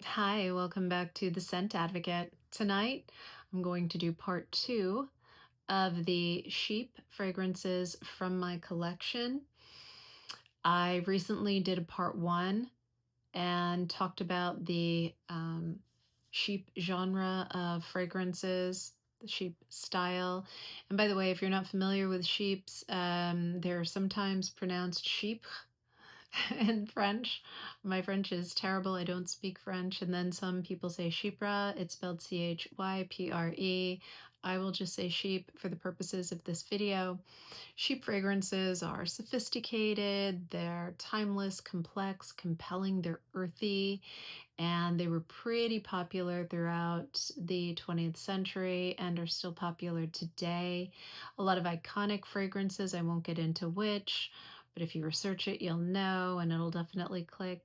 Hi, welcome back to The Scent Advocate. Tonight, I'm going to do part two of the sheep fragrances from my collection. I recently did a part one and talked about the sheep genre of fragrances, the sheep style. And by the way, if you're not familiar with sheeps, they're sometimes pronounced chypre in French. My French is terrible. I don't speak French. And then some people say chypre. It's spelled Chypre. I will just say sheep for the purposes of this video. Sheep fragrances are sophisticated, they're timeless, complex, compelling, they're earthy, and they were pretty popular throughout the 20th century and are still popular today. A lot of iconic fragrances, I won't get into which, but if you research it, you'll know, and it'll definitely click,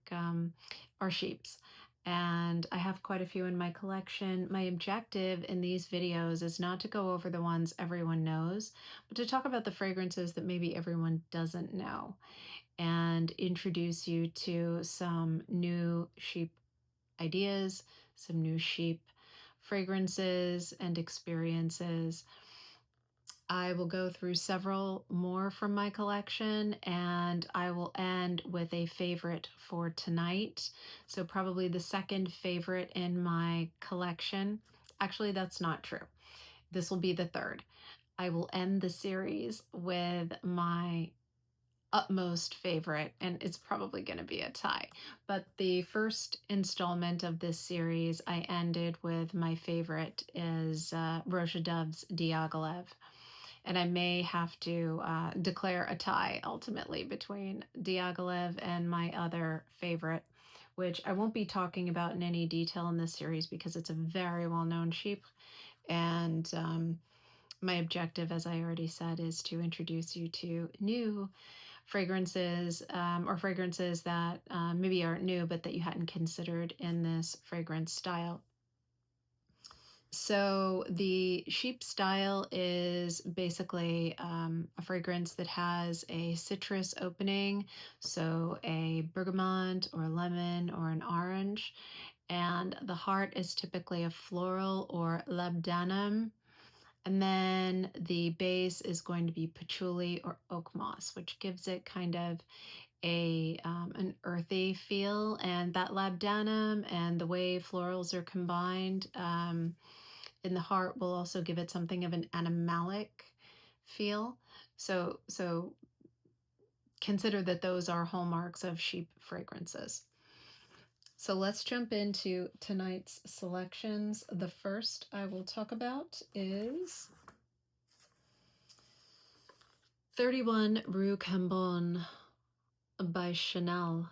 are sheep's. And I have quite a few in my collection. My objective in these videos is not to go over the ones everyone knows, but to talk about the fragrances that maybe everyone doesn't know and introduce you to some new sheep ideas, some new sheep fragrances and experiences. I will go through several more from my collection, and I will end with a favorite for tonight. So probably the second favorite in my collection. Actually, that's not true. This will be the third. I will end the series with my utmost favorite, and it's probably going to be a tie. But the first installment of this series, I ended with my favorite is Roja Dove's Diaghilev. And I may have to declare a tie ultimately between Diaghilev and my other favorite, which I won't be talking about in any detail in this series because it's a very well-known sheep. And my objective, as I already said, is to introduce you to new fragrances or fragrances that maybe aren't new, but that you hadn't considered in this fragrance style. So the sheep style is basically a fragrance that has a citrus opening, so a bergamot or a lemon or an orange, and the heart is typically a floral or labdanum. And then the base is going to be patchouli or oak moss, which gives it kind of an earthy feel. And that labdanum and the way florals are combined in the heart will also give it something of an animalic feel. So consider that those are hallmarks of sheep fragrances. So let's jump into tonight's selections. The first I will talk about is 31 Rue Cambon by Chanel.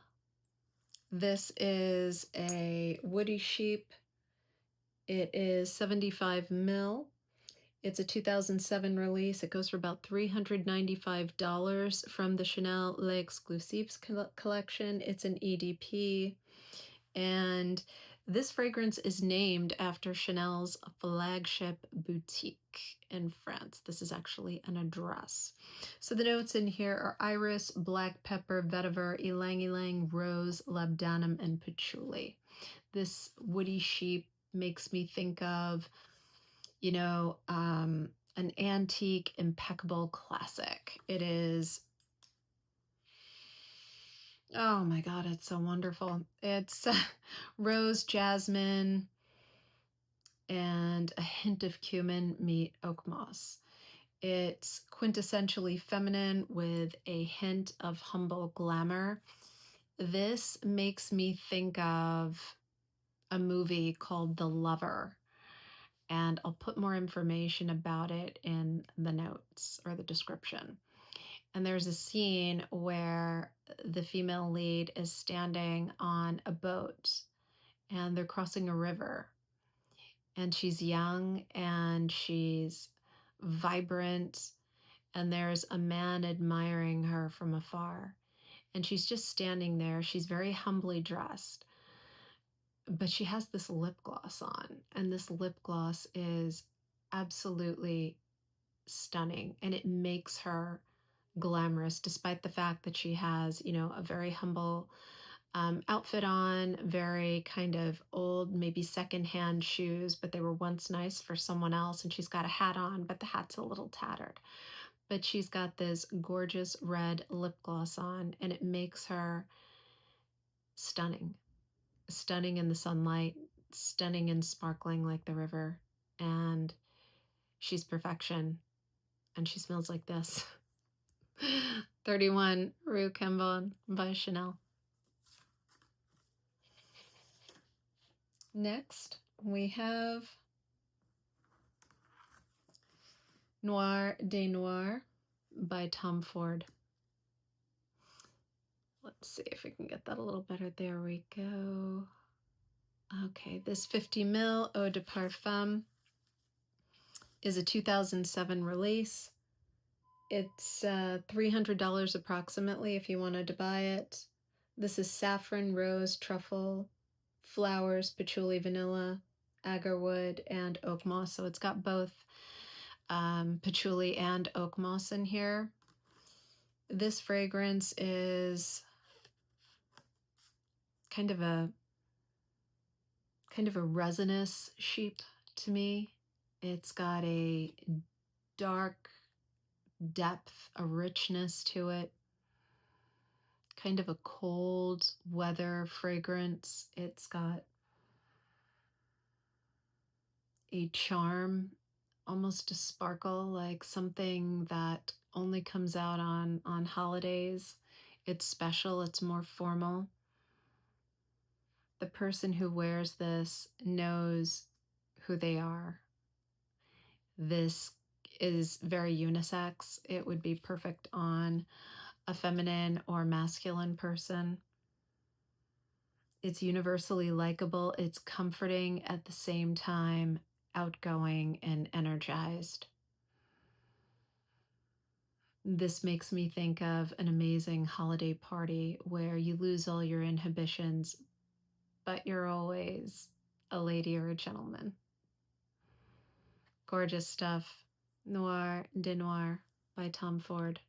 This is a woody sheep. It is 75 mil. It's a 2007 release. It goes for about $395 from the Chanel Les Exclusives collection. It's an EDP. And this fragrance is named after Chanel's flagship boutique in France. This is actually an address. So the notes in here are iris, black pepper, vetiver, ylang ylang, rose, labdanum, and patchouli. This woody sheep makes me think of, an antique, impeccable classic. It is, oh my God, it's so wonderful. It's rose, jasmine, and a hint of cumin meet oak moss. It's quintessentially feminine with a hint of humble glamour. This makes me think of a movie called The Lover, and I'll put more information about it in the notes or the description. And there's a scene where the female lead is standing on a boat and they're crossing a river, and she's young and she's vibrant, and there's a man admiring her from afar, and she's just standing there. She's very humbly dressed, but she has this lip gloss on, and this lip gloss is absolutely stunning, and it makes her glamorous despite the fact that she has, a very humble outfit on, very kind of old, maybe secondhand shoes, but they were once nice for someone else. And she's got a hat on, but the hat's a little tattered. But she's got this gorgeous red lip gloss on, and it makes her stunning. Stunning in the sunlight, stunning and sparkling like the river. And she's perfection. And she smells like this. 31 Rue Cambon by Chanel. Next, we have Noir de Noir by Tom Ford. Let's see if we can get that a little better. There we go. Okay, this 50 ml Eau de Parfum is a 2007 release. It's $300 approximately if you wanted to buy it. This is saffron, rose, truffle, flowers, patchouli, vanilla, agarwood, and oak moss. So it's got both patchouli and oak moss in here. This fragrance is kind of a resinous sheep to me. It's got a dark depth, a richness to it, kind of a cold weather fragrance. It's got a charm, almost a sparkle, like something that only comes out on holidays. It's special, it's more formal. The person who wears this knows who they are. This is very unisex. It would be perfect on a feminine or masculine person. It's universally likable. It's comforting at the same time, outgoing and energized. This makes me think of an amazing holiday party where you lose all your inhibitions, but you're always a lady or a gentleman. Gorgeous stuff. Noir de Noir by Tom Ford.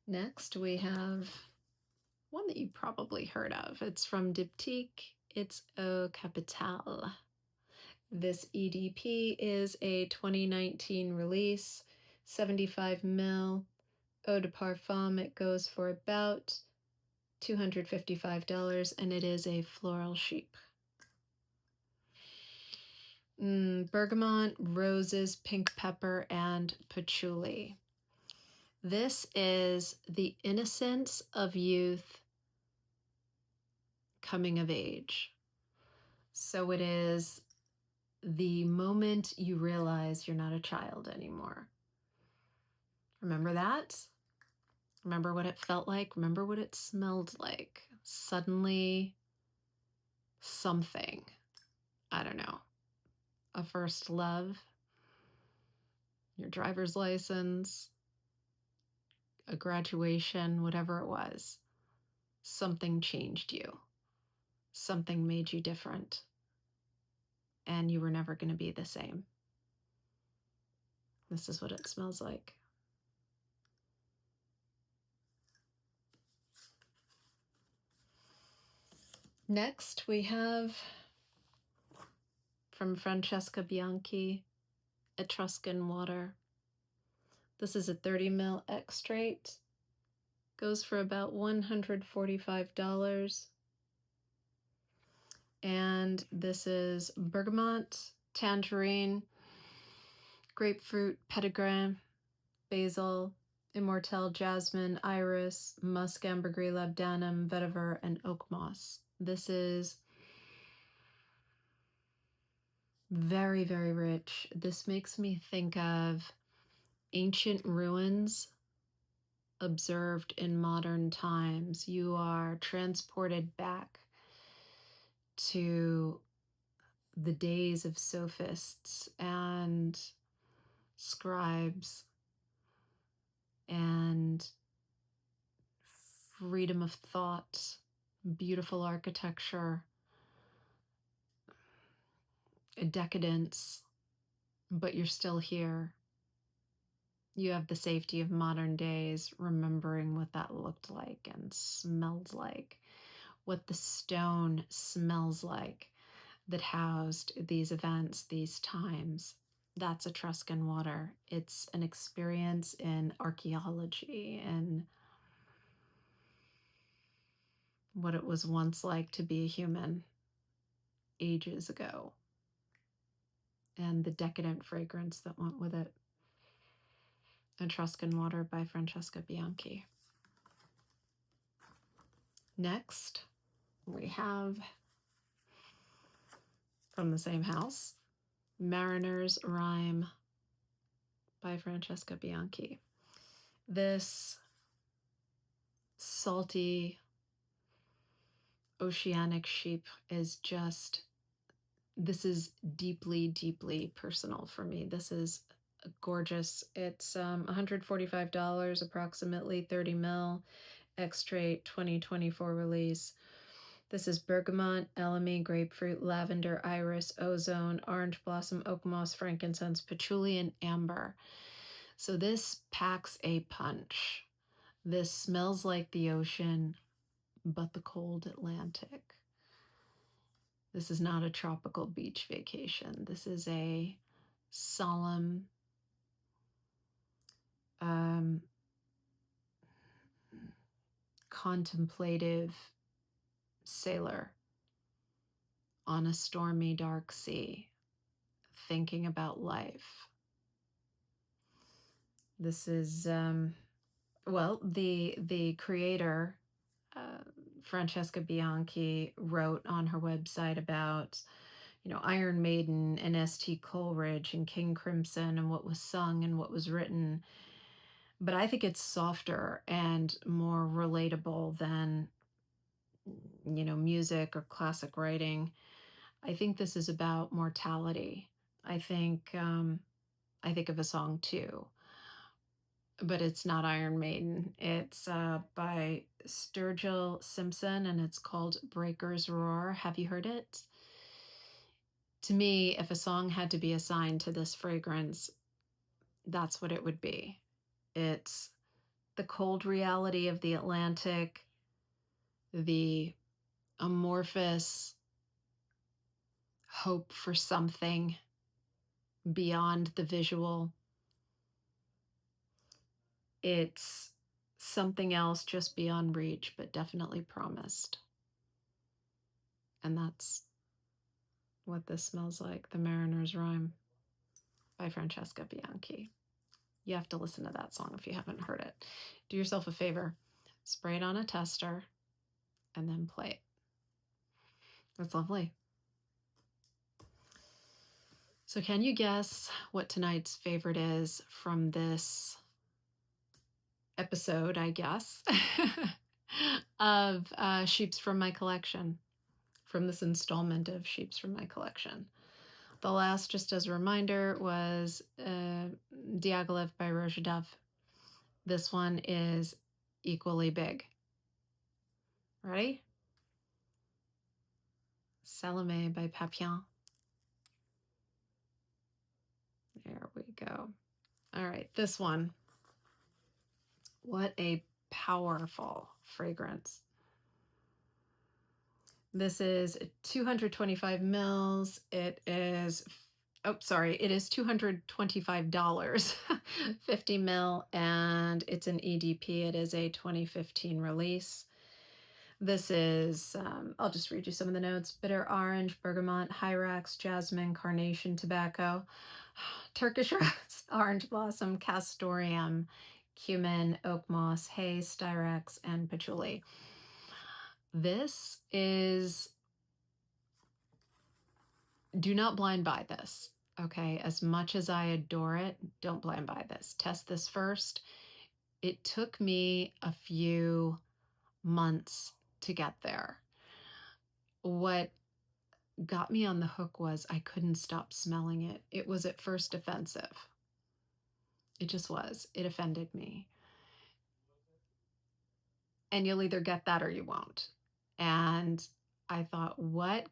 Next, we have one that you probably heard of. It's from Diptyque. It's Eau Capitale. This EDP is a 2019 release, 75 ml Eau de Parfum. It goes for about $255, and it is a floral sheep. Bergamot, roses, pink pepper, and patchouli. This is the innocence of youth coming of age. So it is the moment you realize you're not a child anymore. Remember that? Remember what it felt like? Remember what it smelled like? Suddenly, something, I don't know, a first love, your driver's license, a graduation, whatever it was, something changed you. Something made you different. And you were never going to be the same. This is what it smells like. Next, we have from Francesca Bianchi, Etruscan water. This is a 30 ml extract. Goes for about $145. And this is bergamot, tangerine, grapefruit, petitgrain, basil, immortelle, jasmine, iris, musk, ambergris, labdanum, vetiver, and oak moss. This is very, very rich. This makes me think of ancient ruins observed in modern times. You are transported back to the days of sophists and scribes and freedom of thought, beautiful architecture, a decadence, but you're still here. You have the safety of modern days, remembering what that looked like and smelled like, what the stone smells like that housed these events, these times. That's Etruscan water. It's an experience in archaeology and what it was once like to be a human ages ago, and the decadent fragrance that went with it. Etruscan Water by Francesca Bianchi. Next, we have, from the same house, Mariner's Rhyme by Francesca Bianchi. This salty oceanic chypre is just, this is deeply, deeply personal for me. This is gorgeous. It's $145, approximately 30 ml, extrait 2024 release. This is bergamot, elemi, grapefruit, lavender, iris, ozone, orange blossom, oak moss, frankincense, patchouli, and amber. So this packs a punch. This smells like the ocean, but the cold Atlantic. This is not a tropical beach vacation. This is a solemn, contemplative sailor on a stormy, dark sea, thinking about life. This is, well, the creator, Francesca Bianchi, wrote on her website about, Iron Maiden and St. Coleridge and King Crimson and what was sung and what was written. But I think it's softer and more relatable than, music or classic writing. I think this is about mortality. I think of a song too, but it's not Iron Maiden. It's by Sturgill Simpson, and it's called Breaker's Roar. Have you heard it? To me, if a song had to be assigned to this fragrance, that's what it would be. It's the cold reality of the Atlantic, the amorphous hope for something beyond the visual. It's something else just beyond reach, but definitely promised. And that's what this smells like. The Mariner's Rhyme by Francesca Bianchi. You have to listen to that song if you haven't heard it. Do yourself a favor, spray it on a tester, and then play it. That's lovely. So can you guess what tonight's favorite is from this episode, I guess, of Sheeps from my collection, from this installment of Sheeps from my collection? The last, just as a reminder, was Diaghilev by Roja. This one is equally big. Ready? Salome by Papillon. There we go. All right, this one. What a powerful fragrance. This is 225 mils. It is, it is $225, 50 mil, and it's an EDP. It is a 2015 release. This is, I'll just read you some of the notes. Bitter orange, bergamot, hyrax, jasmine, carnation, tobacco, Turkish rose, orange blossom, castoreum, cumin, oak moss, hay, styrax, and patchouli. This is, do not blind buy this, okay? As much as I adore it, don't blind buy this. Test this first. It took me a few months to get there. What got me on the hook was I couldn't stop smelling it. It was at first offensive. It just was. It offended me. And you'll either get that or you won't. And I thought, what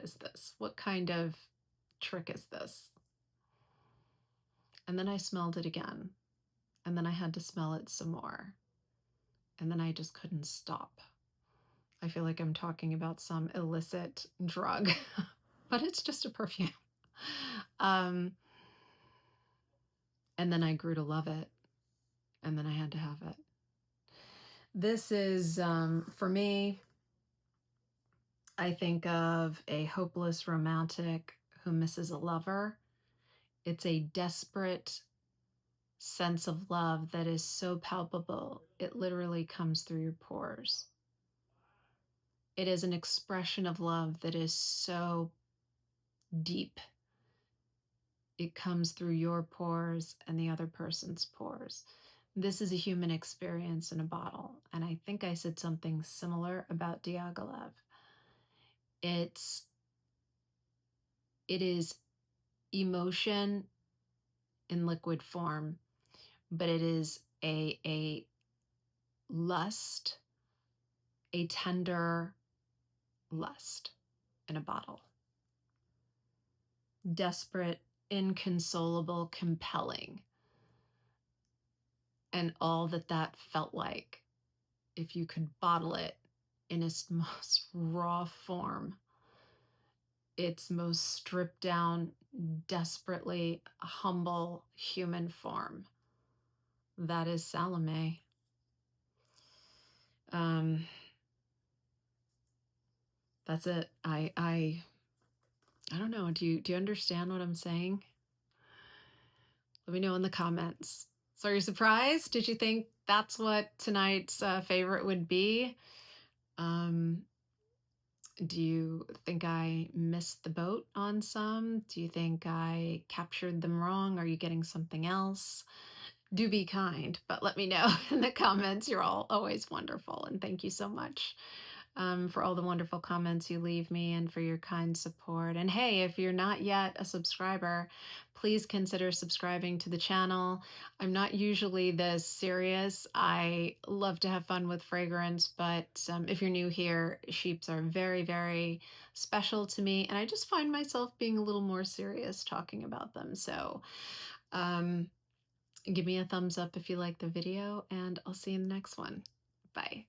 is this? What kind of trick is this? And then I smelled it again. And then I had to smell it some more. And then I just couldn't stop. I feel like I'm talking about some illicit drug, but it's just a perfume. And then I grew to love it. And then I had to have it. This is, for me, I think of a hopeless romantic who misses a lover. It's a desperate sense of love that is so palpable, it literally comes through your pores. It is an expression of love that is so deep. It comes through your pores and the other person's pores. This is a human experience in a bottle. And I think I said something similar about Diaghilev. It is emotion in liquid form, but it is a lust, a tender lust in a bottle. Desperate, inconsolable, compelling. And all that that felt like, if you could bottle it in its most raw form, its most stripped down, desperately humble human form. That is Salome. That's it. I don't know. Do you understand what I'm saying? Let me know in the comments. So are you surprised? Did you think that's what tonight's favorite would be? Do you think I missed the boat on some? Do you think I captured them wrong? Are you getting something else? Do be kind, but let me know in the comments. You're all always wonderful, and thank you so much for all the wonderful comments you leave me and for your kind support. And hey, if you're not yet a subscriber, please consider subscribing to the channel. I'm not usually this serious. I love to have fun with fragrance, but if you're new here, Chypres are very, very special to me, and I just find myself being a little more serious talking about them. So give me a thumbs up if you like the video, and I'll see you in the next one. Bye.